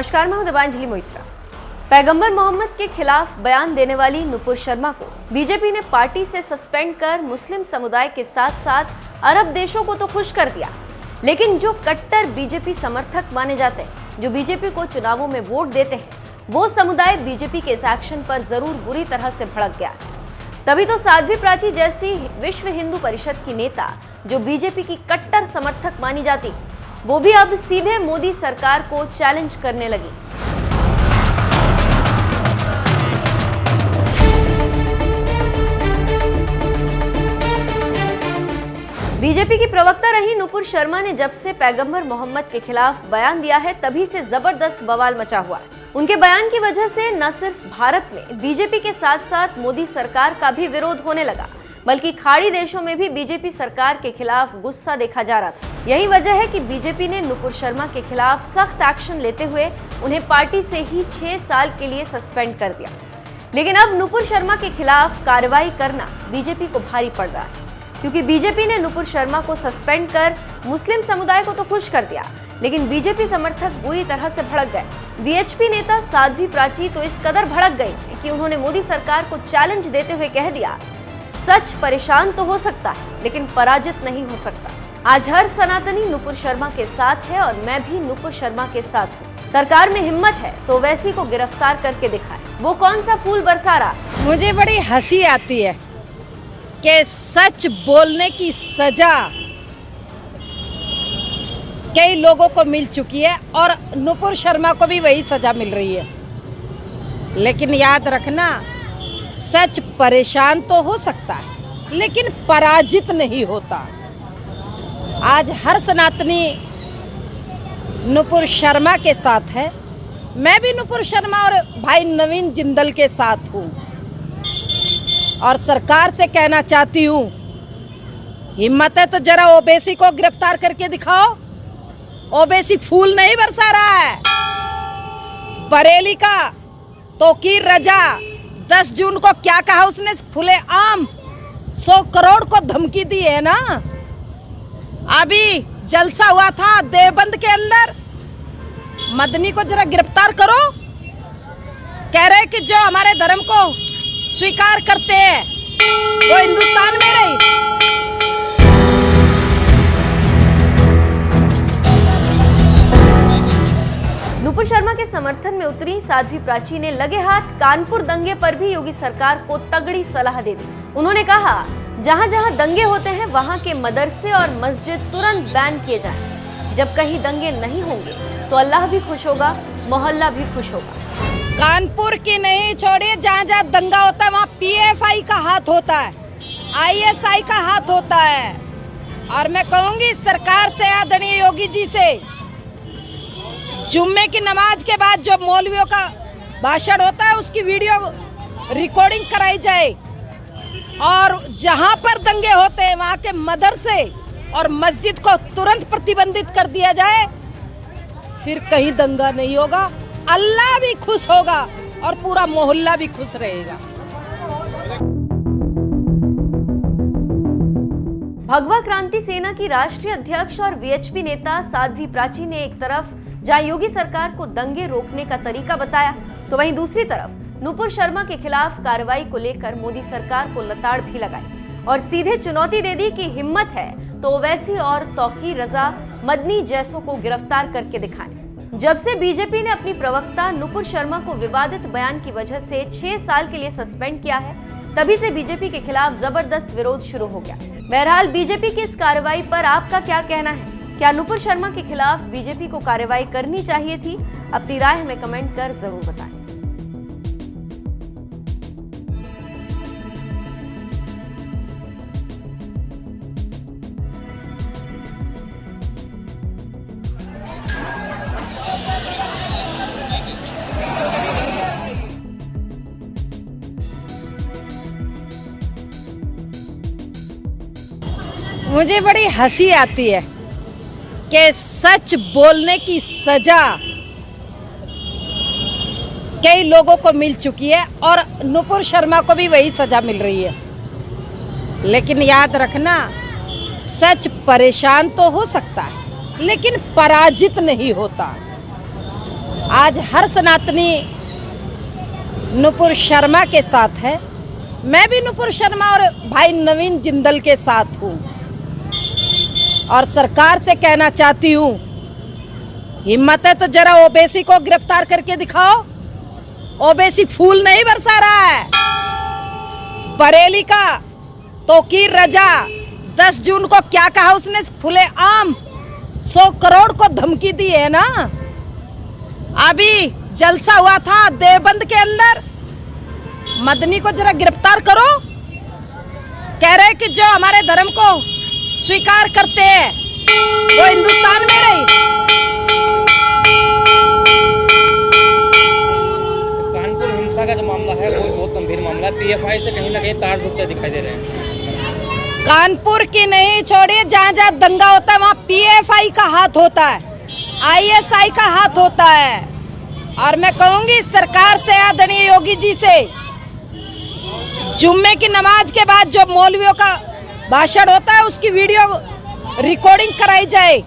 नमस्कार, मैं हूं देवांजलि मोइत्रा। पैगंबर मोहम्मद के खिलाफ बयान देने वाली नुपुर शर्मा को बीजेपी ने पार्टी से सस्पेंड कर मुस्लिम समुदाय के साथ साथ अरब देशों को तो खुश कर दिया, लेकिन जो कट्टर बीजेपी समर्थक माने जाते हैं, जो बीजेपी को चुनावों में वोट देते हैं, वो समुदाय बीजेपी के इस एक्शन पर जरूर बुरी तरह से भड़क गया। तभी तो साध्वी प्राची जैसी विश्व हिंदू परिषद की नेता, जो बीजेपी की कट्टर समर्थक मानी जाती, वो भी अब सीधे मोदी सरकार को चैलेंज करने लगी। बीजेपी की प्रवक्ता रही नुपुर शर्मा ने जब से पैगंबर मोहम्मद के खिलाफ बयान दिया है, तभी से जबरदस्त बवाल मचा हुआ है। उनके बयान की वजह से न सिर्फ भारत में बीजेपी के साथ साथ मोदी सरकार का भी विरोध होने लगा, बल्कि खाड़ी देशों में भी बीजेपी सरकार के खिलाफ गुस्सा देखा जा रहा था। यही वजह है कि बीजेपी ने नुपुर शर्मा के खिलाफ सख्त एक्शन लेते हुए उन्हें पार्टी से ही 6 साल के लिए सस्पेंड कर दिया। लेकिन अब नुपुर शर्मा के खिलाफ कार्रवाई करना बीजेपी को भारी पड़ रहा है, क्योंकि बीजेपी ने नुपुर शर्मा को सस्पेंड कर मुस्लिम समुदाय को तो खुश कर दिया, लेकिन बीजेपी समर्थक बुरी तरह से भड़क गए। वीएचपी नेता साध्वी प्राची तो इस कदर भड़क गई कि उन्होंने मोदी सरकार को चैलेंज देते हुए कह दिया, सच परेशान तो हो सकता है, लेकिन पराजित नहीं हो सकता। आज हर सनातनी नुपुर शर्मा के साथ है और मैं भी नुपुर शर्मा के साथ हूँ। सरकार में हिम्मत है तो वैसी को गिरफ्तार करके दिखाए। वो कौन सा फूल बरसा रहा। मुझे बड़ी हंसी आती है कि सच बोलने की सजा कई लोगों को मिल चुकी है और नुपुर शर्मा को भी वही सजा मिल रही है। लेकिन याद रखना, सच परेशान तो हो सकता है, लेकिन पराजित नहीं होता। आज हर सनातनी नुपुर शर्मा के साथ है। मैं भी नुपुर शर्मा और भाई नवीन जिंदल के साथ हूँ और सरकार से कहना चाहती हूँ, हिम्मत है तो जरा ओबीसी को गिरफ्तार करके दिखाओ। ओबीसी फूल नहीं बरसा रहा है। बरेली का तोकीर रजा 10 जून को क्या कहा उसने, खुले आम 100 करोड़ को धमकी दी है ना। अभी जलसा हुआ था देवबंद के अंदर, मदनी को जरा गिरफ्तार करो। कह रहे कि जो हमारे धर्म को स्वीकार करते हैं वो हिंदुस्तान में रही। नुपुर शर्मा के समर्थन में उतरी साध्वी प्राची ने लगे हाथ कानपुर दंगे पर भी योगी सरकार को तगड़ी सलाह दे दी। उन्होंने कहा, जहां जहां दंगे होते हैं वहां के मदरसे और मस्जिद तुरंत बैन किए जाएं। जब कहीं दंगे नहीं होंगे तो अल्लाह भी खुश होगा, मोहल्ला भी खुश होगा। कानपुर की नहीं छोड़िए, जहां जहां दंगा होता है वहां पीएफआई का हाथ होता है, आईएसआई का हाथ होता है। और मैं कहूंगी सरकार से, आदरणीय योगी जी से, जुम्मे की नमाज के बाद जो मौलवियों का भाषण होता है उसकी वीडियो रिकॉर्डिंग कराई जाए और जहां पर दंगे होते हैं वहां के मदरसे और मस्जिद को तुरंत प्रतिबंधित कर दिया जाए। फिर कहीं दंगा नहीं होगा, अल्लाह भी खुश होगा और पूरा मोहल्ला भी खुश रहेगा। भगवा क्रांति सेना की राष्ट्रीय अध्यक्ष और वीएचपी नेता साध्वी प्राची ने एक तरफ जहां योगी सरकार को दंगे रोकने का तरीका बताया, तो वहीं दूसरी तरफ नुपुर शर्मा के खिलाफ कार्रवाई को लेकर मोदी सरकार को लताड़ भी लगाई और सीधे चुनौती दे दी कि हिम्मत है तो ओवैसी और तौकीर रजा मदनी जैसों को गिरफ्तार करके दिखाएं। जब से बीजेपी ने अपनी प्रवक्ता नुपुर शर्मा को विवादित बयान की वजह से 6 साल के लिए सस्पेंड किया है, तभी से बीजेपी के खिलाफ जबरदस्त विरोध शुरू हो गया। बहरहाल बीजेपी की इस कार्रवाई पर आपका क्या कहना है? क्या नुपुर शर्मा के खिलाफ बीजेपी को कार्रवाई करनी चाहिए थी? अपनी राय हमें कमेंट कर जरूर बताएं। मुझे बड़ी हंसी आती है कि सच बोलने की सजा कई लोगों को मिल चुकी है और नुपुर शर्मा को भी वही सजा मिल रही है। लेकिन याद रखना, सच परेशान तो हो सकता है, लेकिन पराजित नहीं होता। आज हर सनातनी नुपुर शर्मा के साथ है। मैं भी नुपुर शर्मा और भाई नवीन जिंदल के साथ हूँ और सरकार से कहना चाहती हूँ, हिम्मत है तो जरा ओबीसी को गिरफ्तार करके दिखाओ। ओबीसी फूल नहीं बरसा रहा है। बरेली का तोकीर रजा 10 जून को क्या कहा उसने, खुले आम 100 करोड़ को धमकी दी है ना। अभी जलसा हुआ था देवबंद के अंदर, मदनी को जरा गिरफ्तार करो। कह रहे कि जो हमारे धर्म को स्वीकार करते हैं वो हिंदुस्तान में रही। कानपुर हिंसा का जो मामला है वो बहुत गंभीर मामला है। पीएफआई से कहीं ना कहीं तार जुड़ते दिखाई दे रहे हैं। कानपुर की नहीं छोड़िए, जहाँ जहाँ दंगा होता है वहाँ पीएफआई का हाथ होता है, आईएसआई का हाथ होता है। और मैं कहूंगी सरकार से, आदरणीय योगी जी से, जुम्मे की नमाज के बाद जो मौलवियों का भाषण होता है उसकी वीडियो रिकॉर्डिंग कराई जाए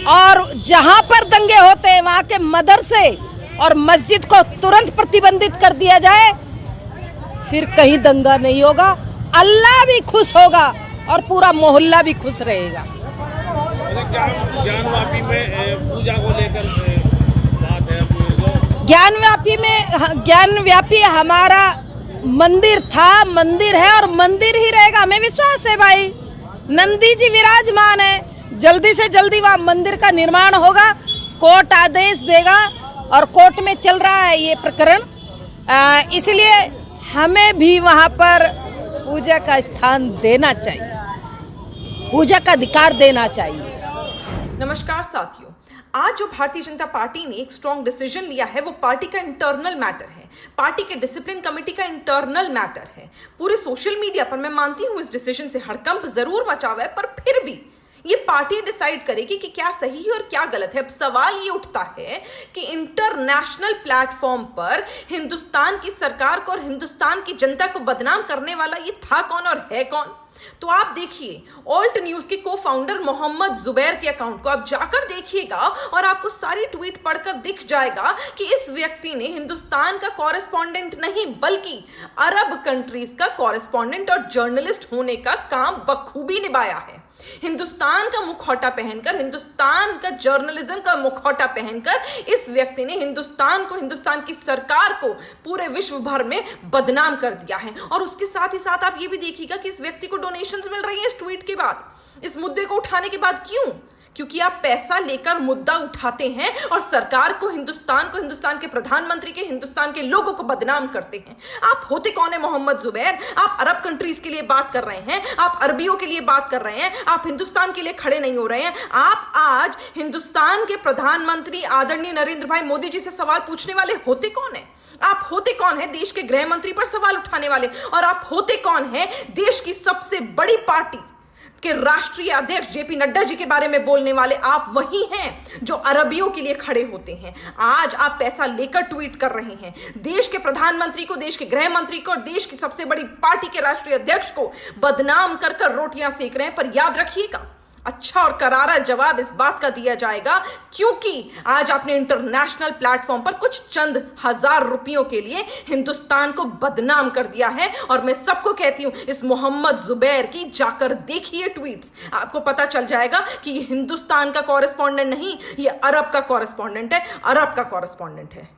और जहां पर दंगे होते हैं वहां के मदरसे और मस्जिद को तुरंत प्रतिबंधित कर दिया जाए, फिर कहीं दंगा नहीं होगा। अल्लाह भी खुश होगा और पूरा मोहल्ला भी खुश रहेगा। ज्ञानवापी में पूजा को लेकर बात है। ज्ञानव्यापी हमारा मंदिर था, मंदिर है और मंदिर ही रहेगा। हमें विश्वास है भाई, नंदी जी विराजमान है। जल्दी से जल्दी वहाँ मंदिर का निर्माण होगा, कोर्ट आदेश देगा और कोर्ट में चल रहा है ये प्रकरण। इसलिए हमें भी वहाँ पर पूजा का स्थान देना चाहिए, पूजा का अधिकार देना चाहिए। नमस्कार साथियों, आज जो भारतीय जनता पार्टी ने एक स्ट्रॉन्ग डिसीजन लिया है वो पार्टी का इंटरनल मैटर है, पार्टी के डिसिप्लिन कमेटी का इंटरनल मैटर है। पूरे सोशल मीडिया पर मैं मानती हूं इस डिसीजन से हड़कंप जरूर मचा हुआ है, पर फिर भी ये पार्टी डिसाइड करेगी कि क्या सही है और क्या गलत है। अब सवाल ये उठता है कि इंटरनेशनल प्लेटफॉर्म पर हिंदुस्तान की सरकार को और हिंदुस्तान की जनता को बदनाम करने वाला ये था कौन और है कौन। तो आप देखिए ऑल्ट न्यूज के को फाउंडर मोहम्मद जुबैर के अकाउंट को आप जाकर देखिएगा और आपको सारी ट्वीट पढ़कर दिख जाएगा कि इस व्यक्ति ने हिंदुस्तान का कॉरेस्पॉन्डेंट नहीं बल्कि अरब कंट्रीज का कॉरेस्पॉन्डेंट और जर्नलिस्ट होने का काम बखूबी निभाया है। हिंदुस्तान का मुखौटा पहनकर, हिंदुस्तान का जर्नलिज्म का मुखौटा पहनकर इस व्यक्ति ने हिंदुस्तान को, हिंदुस्तान की सरकार को पूरे विश्व भर में बदनाम कर दिया है। और उसके साथ ही साथ आप ये भी देखिएगा कि इस व्यक्ति को डोनेशंस मिल रही है इस ट्वीट के बाद, इस मुद्दे को उठाने के बाद। क्यों? क्योंकि आप पैसा लेकर मुद्दा उठाते हैं और सरकार को, हिंदुस्तान के प्रधानमंत्री के, हिंदुस्तान के लोगों को बदनाम करते हैं। आप होते कौन है मोहम्मद जुबैर? आप अरब कंट्रीज के लिए बात कर रहे हैं, आप अरबियों के लिए बात कर रहे हैं, आप हिंदुस्तान के लिए खड़े नहीं हो रहे हैं। आप आज हिंदुस्तान के प्रधानमंत्री आदरणीय नरेंद्र भाई मोदी जी से सवाल पूछने वाले होते कौन है? आप होते कौन है देश के गृह मंत्री पर सवाल उठाने वाले? और आप होते कौन है देश की सबसे बड़ी पार्टी के राष्ट्रीय अध्यक्ष जेपी नड्डा जी के बारे में बोलने वाले? आप वही हैं जो अरबियों के लिए खड़े होते हैं। आज आप पैसा लेकर ट्वीट कर रहे हैं, देश के प्रधानमंत्री को, देश के गृह मंत्री को और देश की सबसे बड़ी पार्टी के राष्ट्रीय अध्यक्ष को बदनाम कर कर रोटियां सेक रहे हैं। पर याद रखिएगा, अच्छा और करारा जवाब इस बात का दिया जाएगा, क्योंकि आज आपने इंटरनेशनल प्लेटफॉर्म पर कुछ चंद हजार रुपयों के लिए हिंदुस्तान को बदनाम कर दिया है। और मैं सबको कहती हूं, इस मोहम्मद जुबैर की जाकर देखिए ट्वीट्स, आपको पता चल जाएगा कि ये हिंदुस्तान का कॉरेस्पॉन्डेंट नहीं, ये अरब का कॉरेस्पॉन्डेंट है, अरब का कॉरेस्पॉन्डेंट है।